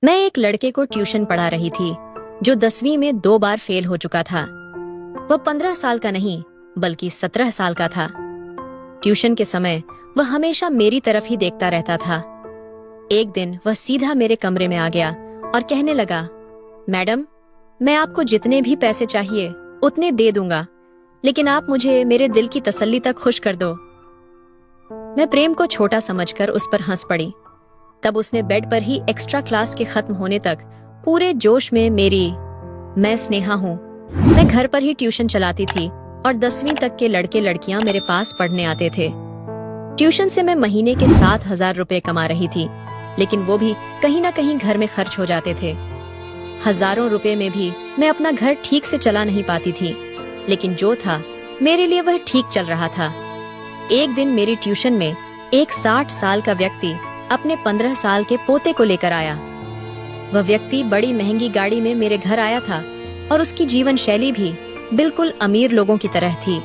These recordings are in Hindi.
मैं एक लड़के को ट्यूशन पढ़ा रही थी जो 10वीं में 2 बार फेल हो चुका था। वह 15 साल का नहीं बल्कि 17 साल का था। ट्यूशन के समय वह हमेशा मेरी तरफ ही देखता रहता था। एक दिन वह सीधा मेरे कमरे में आ गया और कहने लगा, मैडम, मैं आपको जितने भी पैसे चाहिए उतने दे दूंगा, लेकिन आप मुझे मेरे दिल की तसल्ली तक खुश कर दो। मैं प्रेम को छोटा समझकर उस पर हंस पड़ी। तब उसने बेड पर ही एक्स्ट्रा क्लास के खत्म होने तक पूरे जोश में मैं स्नेहा हूँ, मैं घर पर ही ट्यूशन चलाती थी और 10वीं तक के लड़के लड़कियां मेरे पास पढ़ने आते थे। ट्यूशन से मैं महीने के 7,000 रुपए कमा रही थी, लेकिन वो भी कहीं ना कहीं घर में खर्च हो जाते थे। हजारों रुपए में भी मैं अपना घर ठीक से चला नहीं पाती थी, लेकिन जो था मेरे लिए वह ठीक चल रहा था। एक दिन मेरी ट्यूशन में एक 60 साल का व्यक्ति अपने 15 साल के पोते को लेकर आया। वह व्यक्ति बड़ी महंगी गाड़ी में मेरे घर आया था और उसकी जीवन शैली भी बिल्कुल अमीर लोगों की तरह थी।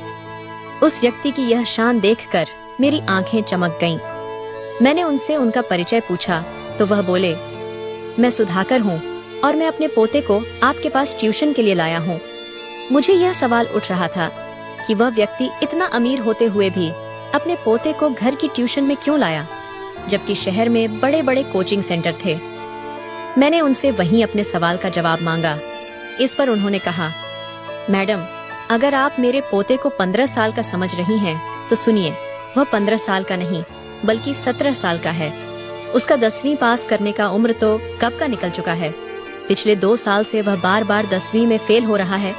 उस व्यक्ति की यह शान देखकर मेरी आंखें चमक गईं। मैंने उनसे उनका परिचय पूछा तो वह बोले, मैं सुधाकर हूँ और मैं अपने पोते को आपके पास ट्यूशन के लिए लाया हूँ। मुझे यह सवाल उठ रहा था कि वह व्यक्ति इतना अमीर होते हुए भी अपने पोते को घर की ट्यूशन में क्यों लाया, जबकि शहर में बड़े बड़े कोचिंग सेंटर थे। मैंने उनसे वहीं अपने सवाल का जवाब मांगा। इस पर उन्होंने कहा, मैडम, अगर आप मेरे पोते को 15 साल का समझ रही हैं तो सुनिए, वह 15 साल का नहीं बल्कि 17 साल का है। उसका 10वीं पास करने का उम्र तो कब का निकल चुका है। पिछले 2 साल से वह बार बार 10वीं में फेल हो रहा है।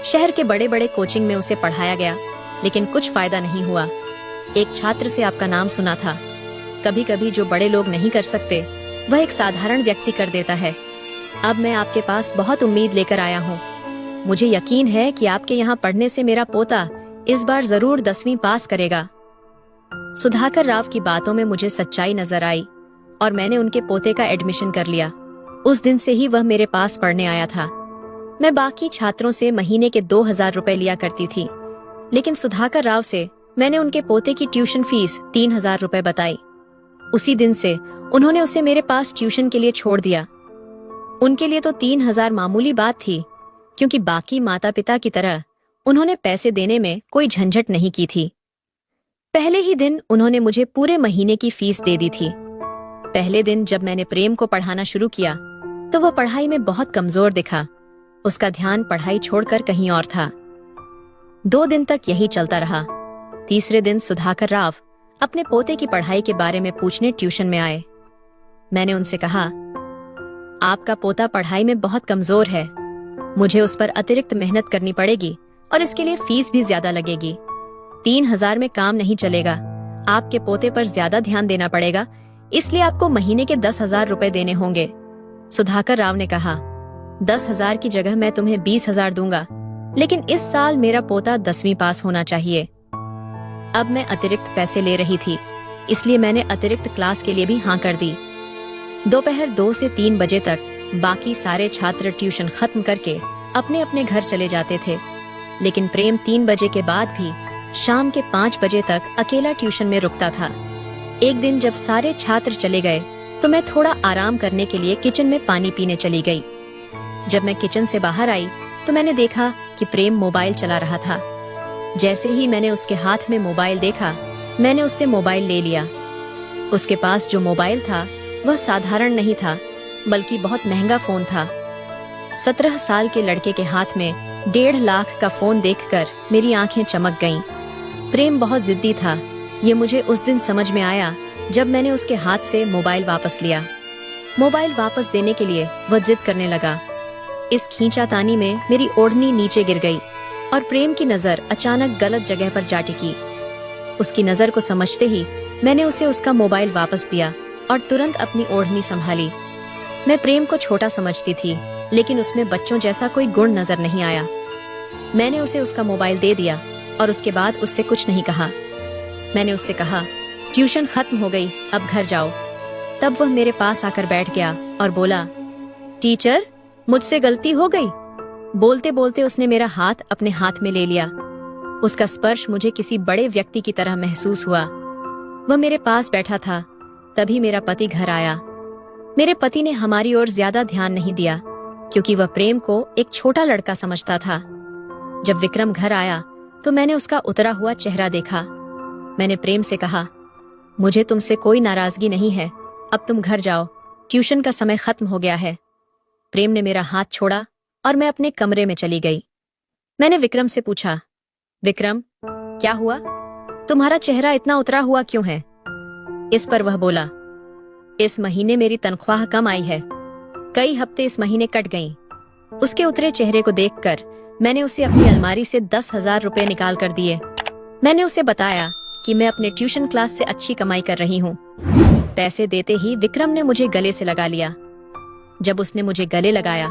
शहर के बड़े बड़े कोचिंग में उसे पढ़ाया गया, लेकिन कुछ फायदा नहीं हुआ। एक छात्र से आपका नाम सुना था। कभी कभी जो बड़े लोग नहीं कर सकते वह एक साधारण व्यक्ति कर देता है। अब मैं आपके पास बहुत उम्मीद लेकर आया हूँ। मुझे यकीन है कि आपके यहाँ पढ़ने से मेरा पोता इस बार जरूर 10वीं पास करेगा। सुधाकर राव की बातों में मुझे सच्चाई नजर आई और मैंने उनके पोते का एडमिशन कर लिया। उस दिन से ही वह मेरे पास पढ़ने आया था। मैं बाकी छात्रों से महीने के 2,000 रुपए लिया करती थी, लेकिन सुधाकर राव से मैंने उनके पोते की ट्यूशन फीस 3,000 रुपए बताई। उसी दिन से उन्होंने उसे मेरे पास ट्यूशन के लिए छोड़ दिया। उनके लिए तो 3,000 मामूली बात थी, क्योंकि बाकी माता पिता की तरह उन्होंने पैसे देने में कोई झंझट नहीं की थी। पहले ही दिन उन्होंने मुझे पूरे महीने की फीस दे दी थी। पहले दिन जब मैंने प्रेम को पढ़ाना शुरू किया तो वह पढ़ाई में बहुत कमजोर दिखा। उसका ध्यान पढ़ाई छोड़कर कहीं और था। 2 दिन तक यही चलता रहा। तीसरे दिन सुधाकर राव अपने पोते की पढ़ाई के बारे में पूछने ट्यूशन में आए। मैंने उनसे कहा, आपका पोता पढ़ाई में बहुत कमजोर है। मुझे उस पर अतिरिक्त मेहनत करनी पड़ेगी और इसके लिए फीस भी ज्यादा लगेगी। 3,000 में काम नहीं चलेगा। आपके पोते पर ज्यादा ध्यान देना पड़ेगा, इसलिए आपको महीने के 10,000 रुपए देने होंगे। सुधाकर राव ने कहा, 10,000 की जगह मैं तुम्हें 20,000 दूंगा, लेकिन इस साल मेरा पोता 10वीं पास होना चाहिए। अब मैं अतिरिक्त पैसे ले रही थी, इसलिए मैंने अतिरिक्त क्लास के लिए भी हाँ कर दी। दोपहर 2 से 3 बजे तक बाकी सारे छात्र ट्यूशन खत्म करके अपने अपने घर चले जाते थे, लेकिन प्रेम 3 बजे के बाद भी शाम के 5 बजे तक अकेला ट्यूशन में रुकता था। एक दिन जब सारे छात्र चले गए तो मैं थोड़ा आराम करने के लिए किचन में पानी पीने चली गई। जब मैं किचन से बाहर आई तो मैंने देखा कि प्रेम मोबाइल चला रहा था। जैसे ही मैंने उसके हाथ में मोबाइल देखा, मैंने उससे मोबाइल ले लिया। उसके पास जो मोबाइल था वह साधारण नहीं था, बल्कि बहुत महंगा फोन था। 17 साल के लड़के के हाथ में 1.5 लाख का फोन देखकर मेरी आंखें चमक गईं। प्रेम बहुत जिद्दी था। ये मुझे उस दिन समझ में आया जब मैंने उसके हाथ से मोबाइल वापस लिया। मोबाइल वापस देने के लिए वह जिद करने लगा। इस खींचातानी में मेरी ओढ़नी नीचे गिर गई और प्रेम की नजर अचानक गलत जगह पर जा टिकी। उसकी नजर को समझते ही मैंने उसे उसका मोबाइल वापस दिया और तुरंत अपनी ओढ़नी संभाली। मैं प्रेम को छोटा समझती थी, लेकिन उसमें बच्चों जैसा कोई गुण नजर नहीं आया। मैंने उसे उसका मोबाइल दे दिया और उसके बाद उससे कुछ नहीं कहा। मैंने उससे कहा, ट्यूशन खत्म हो गई, अब घर जाओ। तब वह मेरे पास आकर बैठ गया और बोला, टीचर, मुझसे गलती हो गई। बोलते बोलते उसने मेरा हाथ अपने हाथ में ले लिया। उसका स्पर्श मुझे किसी बड़े व्यक्ति की तरह महसूस हुआ। वह मेरे पास बैठा था। तभी मेरा पति घर आया। मेरे पति ने हमारी ओर ज्यादा ध्यान नहीं दिया क्योंकि वह प्रेम को एक छोटा लड़का समझता था। जब विक्रम घर आया तो मैंने उसका उतरा हुआ चेहरा देखा। मैंने प्रेम से कहा, मुझे तुमसे कोई नाराजगी नहीं है, अब तुम घर जाओ, ट्यूशन का समय खत्म हो गया है। प्रेम ने मेरा हाथ छोड़ा और मैं अपने कमरे में चली गई। मैंने विक्रम से पूछा, विक्रम क्या हुआ, तुम्हारा चेहरा इतना उतरा हुआ क्यों है? इस पर वह बोला, इस महीने मेरी तनख्वाह कम आई है, कई हफ्ते इस महीने कट गईं। उसके उतरे चेहरे को देखकर मैंने उसे अपनी अलमारी से 10,000 रुपए निकाल कर दिए। मैंने उसे बताया कि मैं अपने ट्यूशन क्लास से अच्छी कमाई कर रही हूँ। पैसे देते ही विक्रम ने मुझे गले से लगा लिया। जब उसने मुझे गले लगाया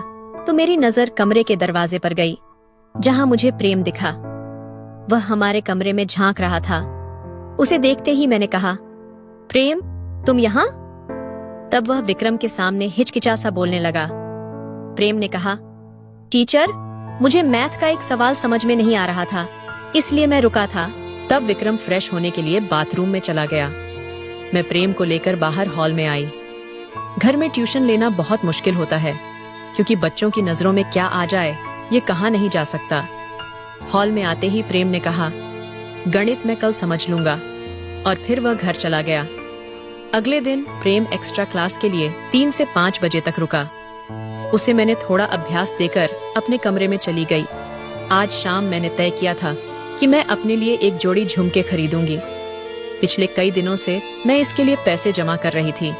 तो मेरी नजर कमरे के दरवाजे पर गई, जहां मुझे प्रेम दिखा। वह हमारे कमरे में झांक रहा था। उसे देखते ही मैंने कहा, प्रेम तुम यहाँ? तब वह विक्रम के सामने हिचकिचा सा बोलने लगा। प्रेम ने कहा, टीचर मुझे मैथ का एक सवाल समझ में नहीं आ रहा था, इसलिए मैं रुका था। तब विक्रम फ्रेश होने के लिए बाथरूम में चला गया। मैं प्रेम को लेकर बाहर हॉल में आई। घर में ट्यूशन लेना बहुत मुश्किल होता है क्योंकि बच्चों की नजरों में क्या आ जाए ये कहा नहीं जा सकता। हॉल में आते ही प्रेम ने कहा, गणित मैं कल समझ लूंगा, और फिर वह घर चला गया। अगले दिन प्रेम एक्स्ट्रा क्लास के लिए 3 से 5 बजे तक रुका। उसे मैंने थोड़ा अभ्यास देकर अपने कमरे में चली गई। आज शाम मैंने तय किया था कि मैं अपने लिए एक जोड़ी झुमके खरीदूंगी। पिछले कई दिनों से मैं इसके लिए पैसे जमा कर रही थी।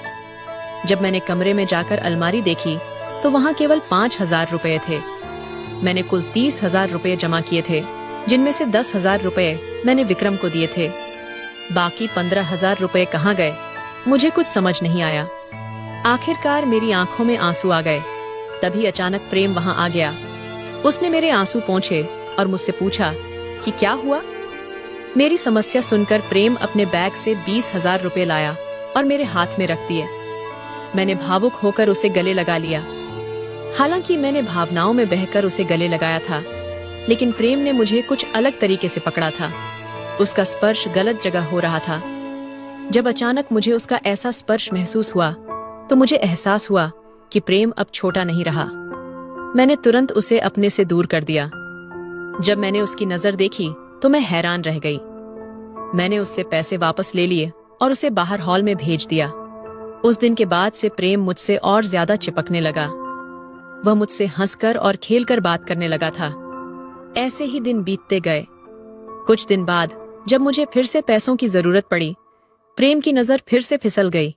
जब मैंने कमरे में जाकर अलमारी देखी तो वहां केवल 5,000 रुपए थे। मैंने कुल 30,000 रुपए जमा किए थे, जिनमें से 10,000 रुपए मैंने विक्रम को दिए थे। बाकी 15,000 रुपए कहाँ गए मुझे कुछ समझ नहीं आया। आखिरकार मेरी आंखों में आंसू आ गए। तभी अचानक प्रेम वहां आ गया। उसने मेरे आंसू पोंछे और मुझसे पूछा कि क्या हुआ। मेरी समस्या सुनकर प्रेम अपने बैग से 20,000 रुपए लाया और मेरे हाथ में रख दिए। मैंने भावुक होकर उसे गले लगा लिया। हालांकि मैंने भावनाओं में बहकर उसे गले लगाया था, लेकिन प्रेम ने मुझे कुछ अलग तरीके से पकड़ा था। उसका स्पर्श गलत जगह हो रहा था। जब अचानक मुझे उसका ऐसा स्पर्श महसूस हुआ तो मुझे एहसास हुआ कि प्रेम अब छोटा नहीं रहा। मैंने तुरंत उसे अपने से दूर कर दिया। जब मैंने उसकी नजर देखी तो मैं हैरान रह गई। मैंने उससे पैसे वापस ले लिए और उसे बाहर हॉल में भेज दिया। उस दिन के बाद से प्रेम मुझसे और ज्यादा चिपकने लगा। वह मुझसे हंसकर और खेलकर बात करने लगा था। ऐसे ही दिन बीतते गए। कुछ दिन बाद जब मुझे फिर से पैसों की जरूरत पड़ी, प्रेम की नजर फिर से फिसल गई।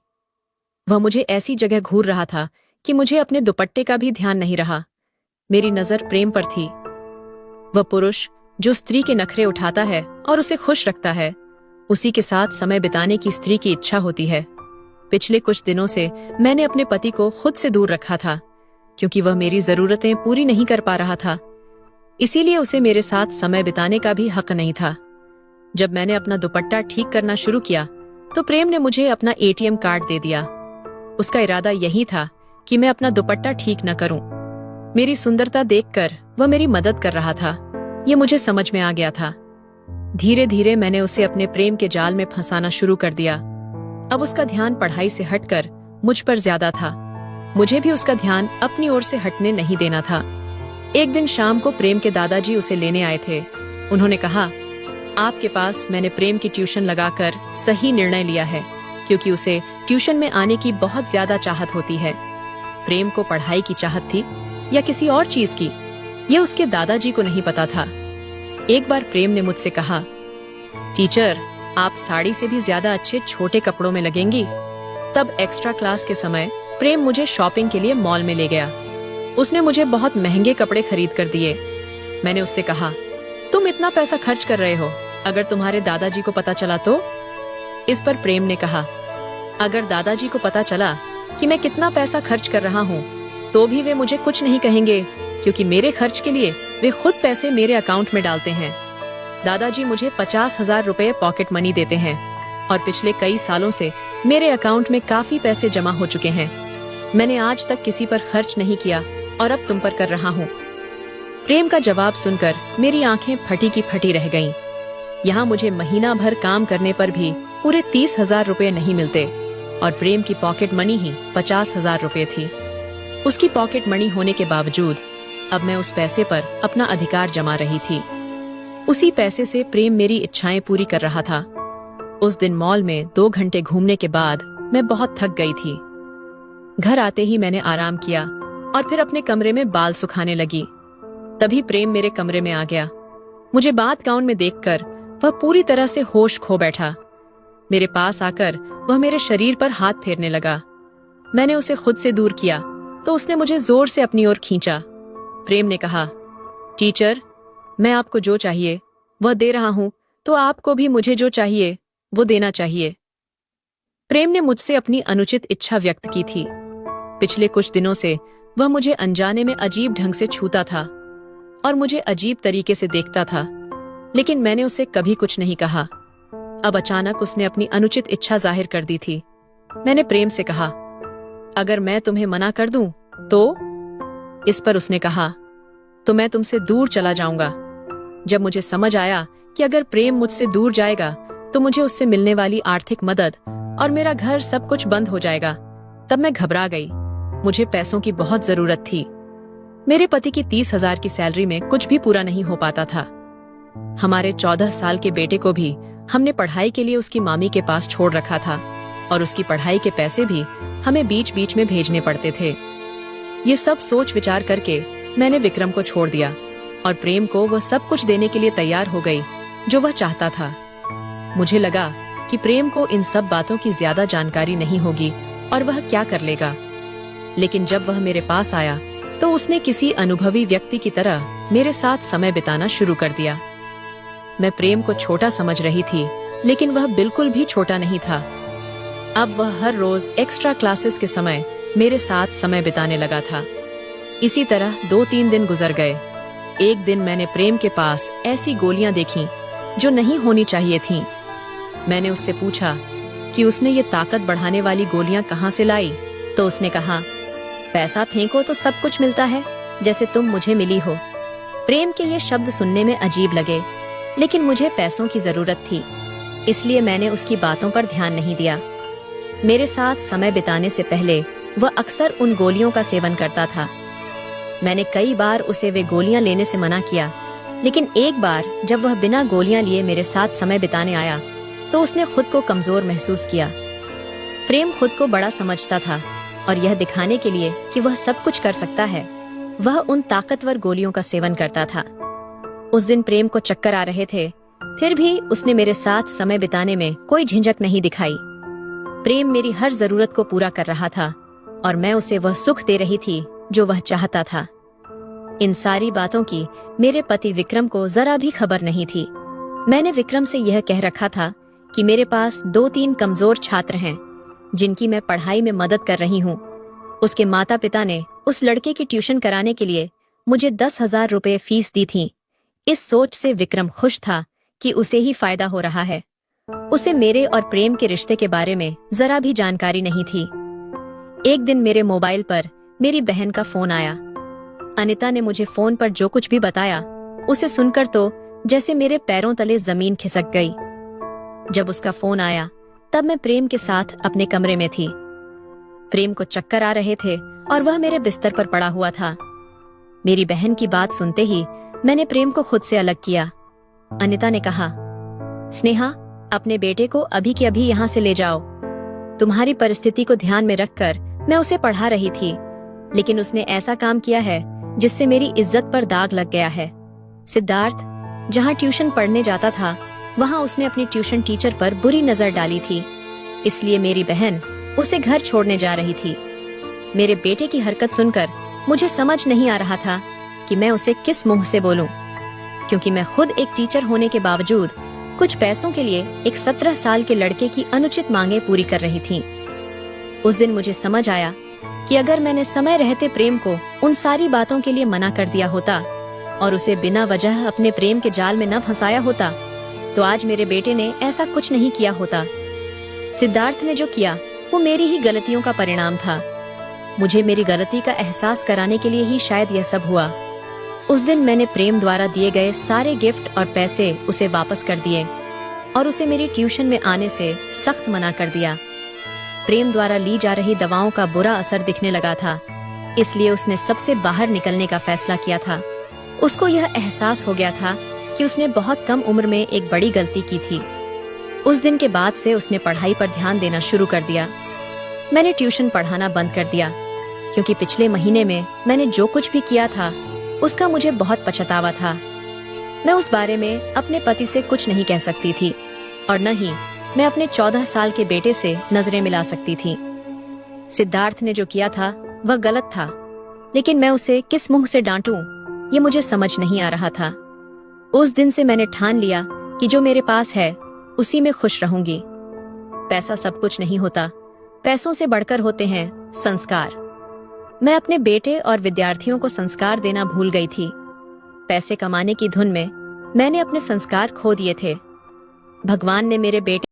वह मुझे ऐसी जगह घूर रहा था कि मुझे अपने दुपट्टे का भी ध्यान नहीं रहा। मेरी नजर प्रेम पर थी। वह पुरुष जो स्त्री के नखरे उठाता है और उसे खुश रखता है, उसी के साथ समय बिताने की स्त्री की इच्छा होती है। पिछले कुछ दिनों से मैंने अपने पति को खुद से दूर रखा था क्योंकि वह मेरी जरूरतें पूरी नहीं कर पा रहा था। इसीलिए उसे मेरे साथ समय बिताने का भी हक नहीं था। जब मैंने अपना दुपट्टा ठीक करना शुरू किया तो प्रेम ने मुझे अपना एटीएम कार्ड दे दिया। उसका इरादा यही था कि मैं अपना दुपट्टा ठीक न करूं। मेरी सुंदरता देखकर वह मेरी मदद कर रहा था, ये मुझे समझ में आ गया था। धीरे धीरे मैंने उसे अपने प्रेम के जाल में फंसाना शुरू कर दिया। अब उसका ध्यान पढ़ाई से हटकर मुझ पर ज्यादा था। मुझे भी उसका ध्यान अपनी ओर से हटने नहीं देना था। एक दिन शाम को प्रेम के दादाजी उसे लेने आए थे। उन्होंने कहा, आपके पास मैंने प्रेम की ट्यूशन लगाकर सही निर्णय लिया है क्योंकि उसे ट्यूशन में आने की बहुत ज्यादा चाहत होती है। प्रेम को पढ़ाई की चाहत थी या किसी और चीज की, ये उसके दादाजी को नहीं पता था। एक बार प्रेम ने मुझसे कहा, टीचर आप साड़ी से भी ज्यादा अच्छे छोटे कपड़ों में लगेंगी। तब एक्स्ट्रा क्लास के समय प्रेम मुझे शॉपिंग के लिए मॉल में ले गया। उसने मुझे बहुत महंगे कपड़े खरीद कर दिए। मैंने उससे कहा, तुम इतना पैसा खर्च कर रहे हो, अगर तुम्हारे दादाजी को पता चला तो? इस पर प्रेम ने कहा, अगर दादाजी को पता चला कि मैं कितना पैसा खर्च कर रहा हूँ तो भी वे मुझे कुछ नहीं कहेंगे क्योंकि मेरे खर्च के लिए वे खुद पैसे मेरे अकाउंट में डालते हैं। दादाजी मुझे 50,000 रुपए पॉकेट मनी देते हैं और पिछले कई सालों से मेरे अकाउंट में काफी पैसे जमा हो चुके हैं। मैंने आज तक किसी पर खर्च नहीं किया और अब तुम पर कर रहा हूँ। प्रेम का जवाब सुनकर मेरी आंखें फटी की फटी रह गईं। यहाँ मुझे महीना भर काम करने पर भी पूरे 30,000 रुपए नहीं मिलते। और प्रेम की पॉकेट मनी ही 50,000 रुपए थी। उसकी पॉकेट मनी होने के बावजूद अब मैं उस पैसे पर अपना अधिकार जमा रही थी। उसी पैसे से प्रेम मेरी इच्छाएं पूरी कर रहा था। उस दिन मॉल में 2 घंटे घूमने के बाद मैं बहुत थक गई थी। घर आते ही मैंने आराम किया और फिर अपने कमरे में बाल सुखाने लगी। तभी प्रेम मेरे कमरे में आ गया। मुझे बाथ गाउन में देखकर वह पूरी तरह से होश खो बैठा। मेरे पास आकर वह मेरे शरीर पर हाथ फेरने लगा। मैंने उसे खुद से दूर किया तो उसने मुझे जोर से अपनी ओर खींचा। प्रेम ने कहा, टीचर, मैं आपको जो चाहिए वह दे रहा हूं, तो आपको भी मुझे जो चाहिए वो देना चाहिए। प्रेम ने मुझसे अपनी अनुचित इच्छा व्यक्त की थी। पिछले कुछ दिनों से वह मुझे अनजाने में अजीब ढंग से छूता था और मुझे अजीब तरीके से देखता था, लेकिन मैंने उसे कभी कुछ नहीं कहा। अब अचानक उसने अपनी अनुचित इच्छा जाहिर कर दी थी। मैंने प्रेम से कहा, अगर मैं तुम्हें मना कर दूं तो? इस पर उसने कहा, तो मैं तुमसे दूर चला जाऊंगा। जब मुझे समझ आया कि अगर प्रेम मुझसे दूर जाएगा तो मुझे उससे मिलने वाली आर्थिक मदद और मेरा घर सब कुछ बंद हो जाएगा, तब मैं घबरा गई। मुझे पैसों की बहुत जरूरत थी। मेरे पति की 30,000 की सैलरी में कुछ भी पूरा नहीं हो पाता था। हमारे 14 साल के बेटे को भी हमने पढ़ाई के लिए उसकी मामी के पास छोड़ रखा था और उसकी पढ़ाई के पैसे भी हमें बीच बीच में भेजने पड़ते थे। ये सब सोच विचार करके मैंने विक्रम को छोड़ दिया और प्रेम को वह सब कुछ देने के लिए तैयार हो गई जो वह चाहता था। मुझे लगा कि प्रेम को इन सब बातों की ज्यादा जानकारी नहीं होगी और वह क्या कर लेगा, लेकिन जब वह मेरे पास आया तो उसने किसी अनुभवी व्यक्ति की तरह मेरे साथ समय बिताना शुरू कर दिया। मैं प्रेम को छोटा समझ रही थी, लेकिन वह बिल्कुल भी छोटा नहीं था। अब वह हर रोज एक्स्ट्रा क्लासेस के समय मेरे साथ समय बिताने लगा था। इसी तरह 2-3 दिन गुजर गए। एक दिन मैंने प्रेम के पास ऐसी गोलियां देखीं जो नहीं होनी चाहिए थीं। मैंने उससे पूछा कि उसने ये ताकत बढ़ाने वाली गोलियां कहाँ से लाई, तो उसने कहा, पैसा फेंको तो सब कुछ मिलता है, जैसे तुम मुझे मिली हो। प्रेम के ये शब्द सुनने में अजीब लगे, लेकिन मुझे पैसों की जरूरत थी, इसलिए मैंने उसकी बातों पर ध्यान नहीं दिया। मेरे साथ समय बिताने से पहले वह अक्सर उन गोलियों का सेवन करता था। मैंने कई बार उसे वे गोलियां लेने से मना किया, लेकिन एक बार जब वह बिना गोलियां लिए मेरे साथ समय बिताने आया तो उसने खुद को कमजोर महसूस किया। प्रेम खुद को बड़ा समझता था और यह दिखाने के लिए कि वह सब कुछ कर सकता है, वह उन ताकतवर गोलियों का सेवन करता था। उस दिन प्रेम को चक्कर आ रहे थे, फिर भी उसने मेरे साथ समय बिताने में कोई झिझक नहीं दिखाई। प्रेम मेरी हर जरूरत को पूरा कर रहा था और मैं उसे वह सुख दे रही थी जो वह चाहता था। इन सारी बातों की मेरे पति विक्रम को जरा भी खबर नहीं थी। मैंने विक्रम से यह कह रखा था कि मेरे पास 2-3 कमजोर छात्र हैं जिनकी मैं पढ़ाई में मदद कर रही हूँ। उसके माता पिता ने उस लड़के की ट्यूशन कराने के लिए मुझे 10,000 रुपए फीस दी थी। इस सोच से विक्रम खुश था कि उसे ही फायदा हो रहा है। उसे मेरे और प्रेम के रिश्ते के बारे में जरा भी जानकारी नहीं थी। एक दिन मेरे मोबाइल पर मेरी बहन का फोन आया। अनिता ने मुझे फोन पर जो कुछ भी बताया, उसे सुनकर तो जैसे मेरे पैरों तले जमीन खिसक गई। जब उसका फोन आया तब मैं प्रेम के साथ अपने कमरे में थी। प्रेम को चक्कर आ रहे थे और वह मेरे बिस्तर पर पड़ा हुआ था। मेरी बहन की बात सुनते ही मैंने प्रेम को खुद से अलग किया। अनिता ने कहा, स्नेहा, अपने बेटे को अभी के अभी यहाँ से ले जाओ। तुम्हारी परिस्थिति को ध्यान में रखकर मैं उसे पढ़ा रही थी, लेकिन उसने ऐसा काम किया है जिससे मेरी इज्जत पर दाग लग गया है। सिद्धार्थ जहाँ ट्यूशन पढ़ने जाता था, वहाँ उसने अपनी ट्यूशन टीचर पर बुरी नजर डाली थी, इसलिए मेरी बहन उसे घर छोड़ने जा रही थी। मेरे बेटे की हरकत सुनकर मुझे समझ नहीं आ रहा था कि मैं उसे किस मुंह से बोलूं, क्योंकि मैं खुद एक टीचर होने के बावजूद कुछ पैसों के लिए एक 17 साल के लड़के की अनुचित मांगे पूरी कर रही थी। उस दिन मुझे समझ आया कि अगर मैंने समय रहते प्रेम को उन सारी बातों के लिए मना कर दिया होता और उसे बिना वजह अपने प्रेम के जाल में न फंसाया होता, तो आज मेरे बेटे ने ऐसा कुछ नहीं किया होता। सिद्धार्थ ने जो किया वो मेरी ही गलतियों का परिणाम था। मुझे मेरी गलती का एहसास कराने के लिए ही शायद यह सब हुआ। उस दिन मैंने प्रेम द्वारा दिए गए सारे गिफ्ट और पैसे उसे वापस कर दिए और उसे मेरी ट्यूशन में आने से सख्त मना कर दिया। प्रेम द्वारा ली जा रही दवाओं का बुरा असर दिखने लगा था, इसलिए उसने सबसे बाहर निकलने का फैसला किया था। उसको यह एहसास हो गया था कि उसने बहुत कम उम्र में एक बड़ी गलती की थी। उस दिन के बाद से उसने पढ़ाई पर ध्यान देना शुरू कर दिया। मैंने ट्यूशन पढ़ाना बंद कर दिया, क्योंकि पिछले महीने में मैंने जो कुछ भी किया था उसका मुझे बहुत पछतावा था। मैं उस बारे में अपने पति से कुछ नहीं कह सकती थी, और न ही मैं अपने 14 साल के बेटे से नजरें मिला सकती थी। सिद्धार्थ ने जो किया था वह गलत था, लेकिन मैं उसे किस मुंह से डांटूं ये मुझे समझ नहीं आ रहा था। उस दिन से मैंने ठान लिया कि जो मेरे पास है उसी में खुश रहूंगी। पैसा सब कुछ नहीं होता, पैसों से बढ़कर होते हैं संस्कार। मैं अपने बेटे और विद्यार्थियों को संस्कार देना भूल गई थी। पैसे कमाने की धुन में मैंने अपने संस्कार खो दिए थे। भगवान ने मेरे बेटे